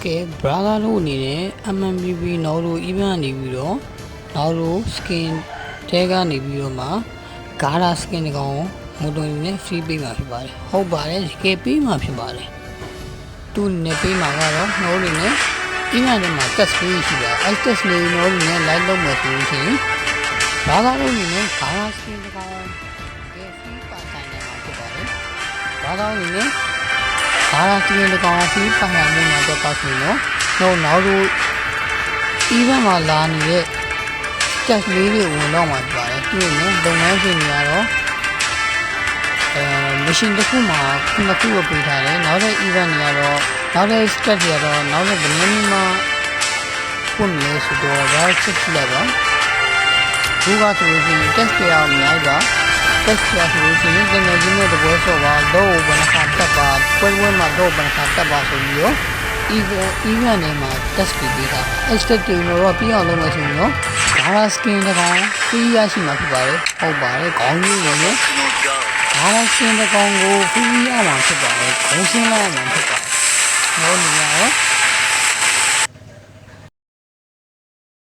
ကဲ brother တို့အနေနဲ့ MMBB နောက်လို့ event နေပြီးတော့နောက်လို့ skin တဲကနေပြီးတော့မှ Gara skin တကောင်မို့တော်နေ free ပေးမှာဖြစ်ပါတယ်ဟုတ်ပါတယ်တကယ်ပေးမှာဖြစ်ပါတယ်သူနေပေးမှာကတော့နှိုးနေနဲ့ event ထဲမှာ test ပေးရှိတာအဲ့ test လေးနှိုးနေ live လုပ်မယ်ဆိုလို့ရှိရင် brother တို့အနေနဲ့ Gara skin တကောင်ကဲ free ပါဆိုင်နေမှာဖြစ်ပါတယ် brother အနေနဲ့Gara skin တကောင် free ပါနိုင်မှုမှာတော့ပါဆိုတော့နောက်လို့ event မှာလာနေတဲ့ test လေးတွေဝင်တော့မှာဖြစ်ပါတယ်သူ့နဲ့လုပ်ငန်းရှင်တွေကတော့machine တစ်ခုမှာနှစ်ခုပေးထားတယ်နောက်တဲ့ event တွေကတော့နောက်တဲ့ step တွေကတော့နောက်တဲ့ beginning မှာပုံလေးဆိုတော့ဒါစစ်ကြည့်လိုက်ပါဘူကဆိုလို့ရှိရင် test တွေအောင်အများကြီးပါ test တွေဆိုလို့ရှိရင်တကယ်ကြီးနဲ့တပွဲဆော့ပါတော့ဘယ်နှခါတက်ပါပွဲမှာတော့ဘယ်နှခါတက်ပါဆိုပြီးတော့ event တွေမှာ test ပေးတာအဲ့ step တွေတော့ပြီးအောင်လုပ်မယ်ဆိုရင်တော့ Gara skin တကောင် free ရရှိမှာဖြစ်ပါတယ်ဟုတ်ပါတယ်ခေါင်းကြီးဝင်နေGara skin တကောင်ကို free ရမှာဖြစ်ပါတယ်ခေါင်းရှင်းလိုက်ရမှာဖြစ်ပါတယ်ဟုတ်နေရော